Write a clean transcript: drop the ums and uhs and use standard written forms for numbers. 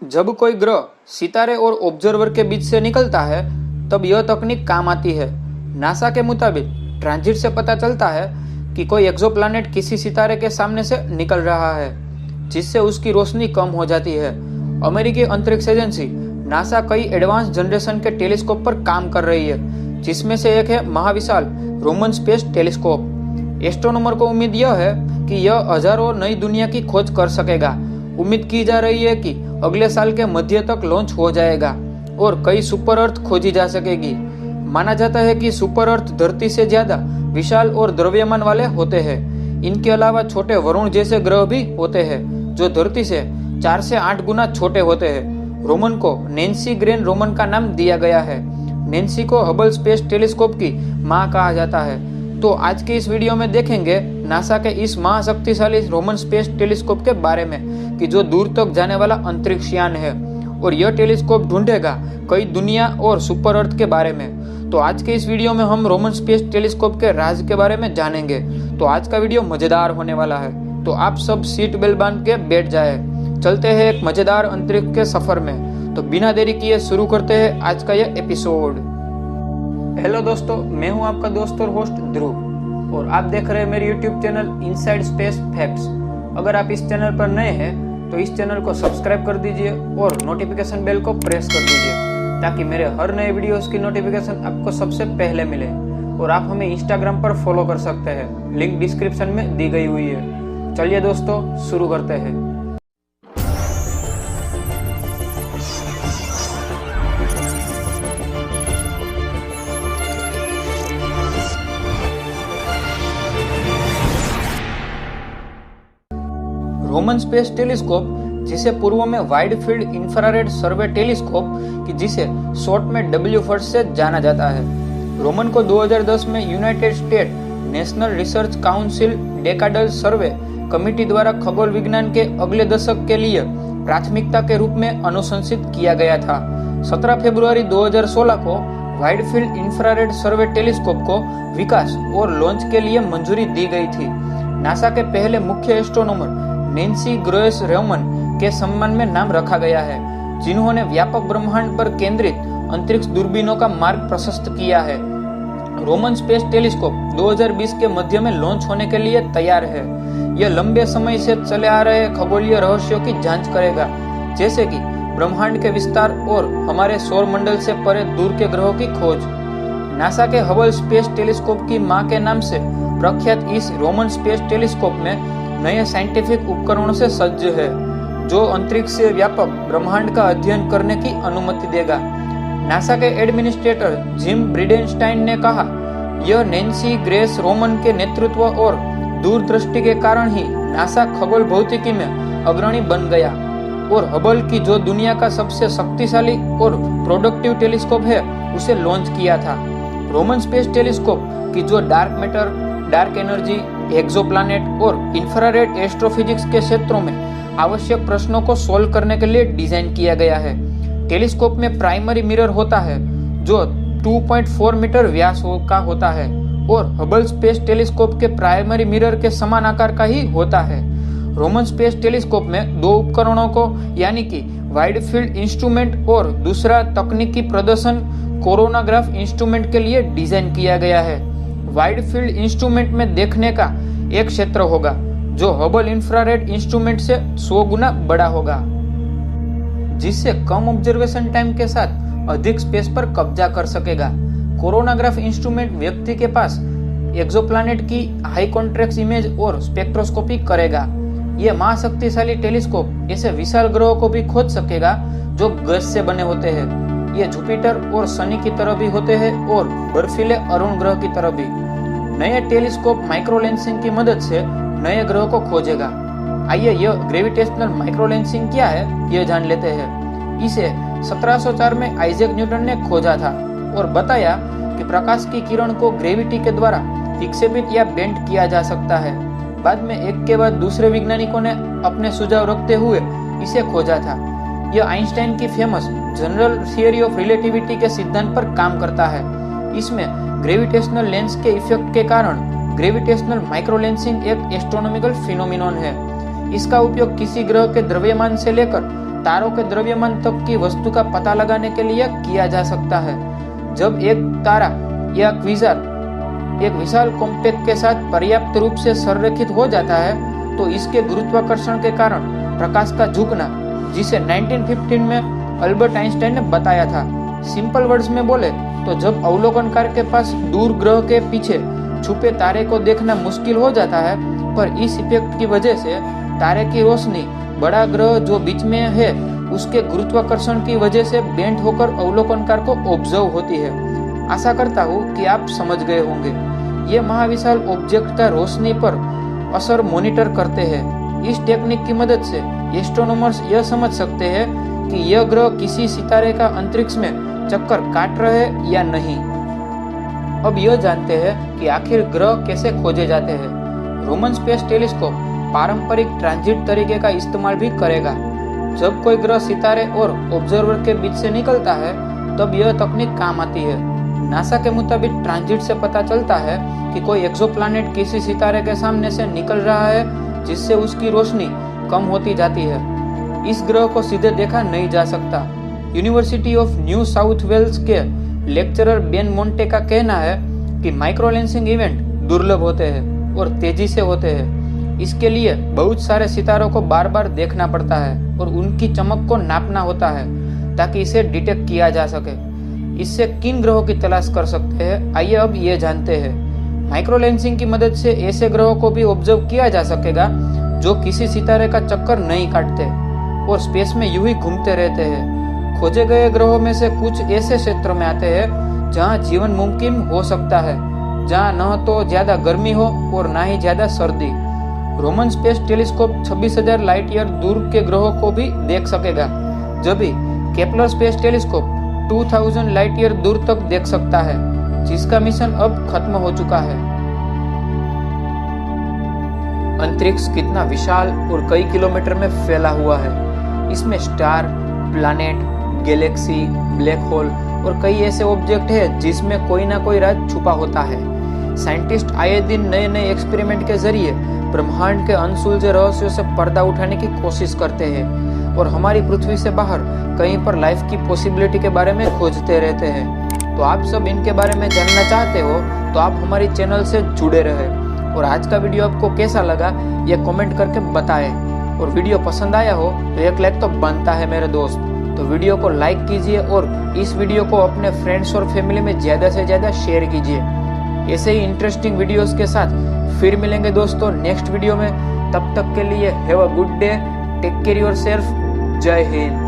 जब कोई ग्रह सितारे और ऑब्जर्वर के बीच से निकलता है तब यह तकनीक काम आती है। नासा के मुताबिक ट्रांजिट से पता चलता है कि कोई एक्सोप्लैनेट किसी सितारे के सामने से निकल रहा है, जिससे उसकी रोशनी कम हो जाती है। अमेरिकी अंतरिक्ष एजेंसी नासा कई एडवांस जनरेशन के टेलीस्कोप पर काम कर रही है, जिसमें से एक है महाविशाल रोमन स्पेस टेलीस्कोप। एस्ट्रोनॉमर को उम्मीद यह है कि यह हजारों नई दुनिया की खोज कर सकेगा। उम्मीद की जा रही है कि अगले साल के मध्य तक लॉन्च हो जाएगा और कई सुपर अर्थ खोजी जा सकेगी। माना जाता है कि सुपर अर्थ धरती से ज्यादा विशाल और द्रव्यमान वाले होते हैं। इनके अलावा छोटे वरुण जैसे ग्रह भी होते हैं जो धरती से 4 से 8 गुना छोटे होते हैं। रोमन को नैन्सी ग्रेन रोमन का नाम दिया गया है। नैन्सी को हबल स्पेस टेलीस्कोप की मां कहा जाता है। तो आज के इस वीडियो में देखेंगे नासा के इस महाशक्तिशाली रोमन स्पेस टेलीस्कोप के बारे में कि जो दूर तक जाने वाला अंतरिक्ष यान है, और यह टेलीस्कोप ढूंढेगा कई दुनिया और सुपर अर्थ के बारे में। तो आज के इस वीडियो में हम रोमन स्पेस टेलीस्कोप के राज के बारे में जानेंगे। तो आज का वीडियो मजेदार होने वाला है, तो आप सब सीट बेल्ट बांध के बैठ जाए। चलते हैं एक मजेदार अंतरिक्ष के सफर में। तो बिना देरी किए शुरू करते हैं आज का यह एपिसोड। हेलो दोस्तों, मैं हूं आपका दोस्त और होस्ट ध्रुव और आप देख रहे हैं मेरे YouTube channel inside space facts. अगर आप इस चैनल पर नए हैं तो इस चैनल को सब्सक्राइब कर दीजिए और नोटिफिकेशन बेल को प्रेस कर दीजिए ताकि मेरे हर नए वीडियोस की नोटिफिकेशन आपको सबसे पहले मिले। और आप हमें इंस्टाग्राम पर फॉलो कर सकते हैं, लिंक डिस्क्रिप्शन में दी गई हुई है। चलिए दोस्तों शुरू करते हैं। रोमन स्पेस टेलीस्कोप, जिसे पूर्व में वाइड फील्ड इंफ्रारेड सर्वे टेलीस्कोप की जिसे शॉर्ट में WFIRST से जाना जाता है, रोमन को 2010 में United State National Research Council decadal survey committee द्वारा खगोल विज्ञान के अगले दशक के लिए प्राथमिकता के रूप में अनुशंसित किया गया था। 17 फरवरी 2016 को वाइड फील्ड इंफ्रारेड सर्वे टेलीस्कोप को विकास और लॉन्च के लिए मंजूरी दी गई थी। नासा के पहले मुख्य एस्ट्रोनॉमर नैन्सी ग्रेस रोमन के सम्मान में नाम रखा गया है, जिन्होंने व्यापक ब्रह्मांड पर केंद्रित अंतरिक्ष दूरबीनों का मार्ग प्रशस्त किया है। रोमन स्पेस टेलीस्कोप 2020 के मध्य में लॉन्च होने के लिए तैयार है। यह लंबे समय से चले आ रहे खगोलीय रहस्यों की जांच करेगा, जैसे कि ब्रह्मांड के विस्तार और हमारे सौर मंडल से परे दूर के ग्रहों की खोज। नासा के हबल स्पेस टेलीस्कोप की मां के नाम से प्रख्यात इस रोमन स्पेस टेलीस्कोप में नए साइंटिफिक उपकरणों से सज्ज है, जो अंतरिक्ष से व्यापक ब्रह्मांड का अध्ययन करने की अनुमति देगा। नासा के एडमिनिस्ट्रेटर जिम ब्रिडेनस्टाइन ने कहा, यह नैन्सी ग्रेस रोमन के नेतृत्व और दूरदृष्टि के कारण ही नासा खगोल भौतिकी में अग्रणी बन गया और हबल की जो दुनिया का सबसे शक्तिशाली और प्रोडक्टिव टेलीस्कोप है उसे लॉन्च किया था। रोमन स्पेस टेलीस्कोप की जो dark matter, dark energy, exoplanet और इंफ्रारेड एस्ट्रोफिजिक्स के क्षेत्रों में आवश्यक प्रश्नों को सोल्व करने के लिए डिजाइन किया गया है। टेलीस्कोप में प्राइमरी मिरर होता है जो 2.4 मीटर व्यास का होता है और हबल स्पेस टेलीस्कोप के प्राइमरी मिरर के समान आकार का ही होता है। रोमन स्पेस टेलीस्कोप में दो उपकरणों को यानी कि वाइड फील्ड इंस्ट्रूमेंट और दूसरा तकनीकी प्रदर्शन कोरोनाग्राफ इंस्ट्रूमेंट के लिए डिजाइन किया गया है। वाइड फील्ड इंस्ट्रूमेंट में देखने का एक क्षेत्र होगा जो हबल इंफ्रारेड इंस्ट्रूमेंट से 100 गुना बड़ा होगा, जिससे कम ऑब्जर्वेशन टाइम के साथ अधिक स्पेस पर कब्जा कर सकेगा। कोरोनाग्राफ इंस्ट्रूमेंट व्यक्ति के पास एक्सोप्लैनेट की हाई कॉन्ट्रैक्ट इमेज और स्पेक्ट्रोस्कोपी करेगा। यह महाशक्तिशाली टेलीस्कोप ऐसे विशाल ग्रहों को भी खोज सकेगा जो गैस से बने होते हैं। ये जुपिटर और शनि की तरह भी होते हैं और बर्फीले अरुण ग्रह की तरह भी। नए टेलीस्कोप माइक्रोलेंसिंग की मदद से नए ग्रहों को खोजेगा। आइए यह ग्रेविटेशनल माइक्रोलेंसिंग क्या है यह जान लेते हैं। इसे 1704 में आइजैक न्यूटन ने खोजा था और बताया कि प्रकाश की किरण को ग्रेविटी के द्वारा विक्षेपित या बेंड किया जा सकता है। बाद में एक के बाद दूसरे वैज्ञानिकों ने अपने सुझाव रखते हुए इसे खोजा था। यह आइंस्टाइन की famous general theory of relativity के सिद्धांत पर काम करता है। इसमें ग्रेविटेशनल लेंस के इफेक्ट के कारण ग्रेविटेशनल माइक्रोलेंसिंग एक एस्ट्रोनॉमिकल फिनोमिनन है। इसका उपयोग किसी ग्रह के द्रव्यमान से लेकर तारों के द्रव्यमान तक की वस्तु का पता लगाने के लिए किया जा सकता है। जब एक तारा या क्विज़ार एक विशाल कॉम्पैक्ट के साथ पर्याप्त रूप से संरेखित हो जाता है तो इसके गुरुत्वाकर्षण के कारण प्रकाश का झुकना, जिसे 1915 में अल्बर्ट आइंस्टाइन ने बताया था। सिंपल वर्ड्स में बोले तो जब अवलोकनकार के पास दूर ग्रह के पीछे छुपे तारे को देखना मुश्किल हो जाता है, पर इस इफेक्ट की वजह से तारे की रोशनी बड़ा ग्रह जो बीच में है उसके गुरुत्वाकर्षण की वजह से बेंट होकर अवलोकनकार को ऑब्जर्व होती है। आशा करता हूँ कि आप समझ गए होंगे। ये महाविशाल ऑब्जेक्ट का रोशनी पर असर मॉनिटर करते हैं। इस टेक्निक की मदद से एस्ट्रोनॉमर्स यह समझ सकते हैं कि यह ग्रह किसी सितारे का अंतरिक्ष में चक्कर काट रहे या नहीं। अब यह जानते हैं कि आखिर ग्रह कैसे खोजे जाते हैं। रोमन स्पेस टेलीस्कोप पारंपरिक ट्रांजिट तरीके का इस्तेमाल भी करेगा। जब कोई ग्रह सितारे और ऑब्जर्वर के बीच से निकलता है तब यह तकनीक काम आती है। नासा के मुताबिक ट्रांजिट से पता चलता है कि कोई एक्सोप्लैनेट किसी सितारे के सामने से निकल रहा है, जिससे उसकी रोशनी कम होती जाती है। इस ग्रह को सीधे देखा नहीं जा सकता। University of New South Wales के लेक्चरर बेन मोंटे का कहना है कि माइक्रोलेंसिंग इवेंट दुर्लभ होते हैं और तेजी से होते हैं। इसके लिए बहुत सारे सितारों को बार बार देखना पड़ता है और उनकी चमक को नापना होता है ताकि इसे डिटेक्ट किया जा सके। इससे किन ग्रहों की तलाश कर सकते हैं, आइए अब ये जानते हैं। माइक्रोलेंसिंग की मदद से ऐसे ग्रहों को भी ऑब्जर्व किया जा सकेगा जो किसी सितारे का चक्कर नहीं काटते और स्पेस में यूं ही घूमते रहते हैं। खोजे गए ग्रहों में से कुछ ऐसे क्षेत्रों में आते हैं जहां जीवन मुमकिन हो सकता है, जहां न तो ज्यादा गर्मी हो और ना ही ज्यादा सर्दी। Roman space telescope 26,000 light year दूर के ग्रहों को भी देख सकेगा, जबकि Kepler space telescope 2000 light year दूर तक देख सकता है, जिसका मिशन अब खत्म हो चुका है। अंतरिक्ष कितना विशाल और कई किलोमीटर में फैला हुआ है। इसमें star, planet, Galaxy, black hole और कई ऐसे ऑब्जेक्ट हैं जिसमें कोई ना कोई राज छुपा होता है। साइंटिस्ट आए दिन नए नए एक्सपेरिमेंट के जरिए ब्रह्मांड के अनसुलझे रहस्यों से पर्दा उठाने की कोशिश करते हैं और हमारी पृथ्वी से बाहर कहीं पर लाइफ की पॉसिबिलिटी के बारे में खोजते रहते हैं। तो आप सब इनके बारे में जानना चाहते हो तो आप हमारी चैनल से जुड़े रहे। और आज का वीडियो आपको कैसा लगा ये कमेंट करके बताएं। और वीडियो पसंद आया हो तो एक लाइक तो बनता है मेरे दोस्त। तो वीडियो को लाइक कीजिए और इस वीडियो को अपने फ्रेंड्स और फैमिली में ज़्यादा से ज़्यादा शेयर कीजिए। ऐसे ही इंटरेस्टिंग वीडियोस के साथ फिर मिलेंगे दोस्तों नेक्स्ट वीडियो में। तब तक के लिए have a good day, take care yourself, जय हिंद।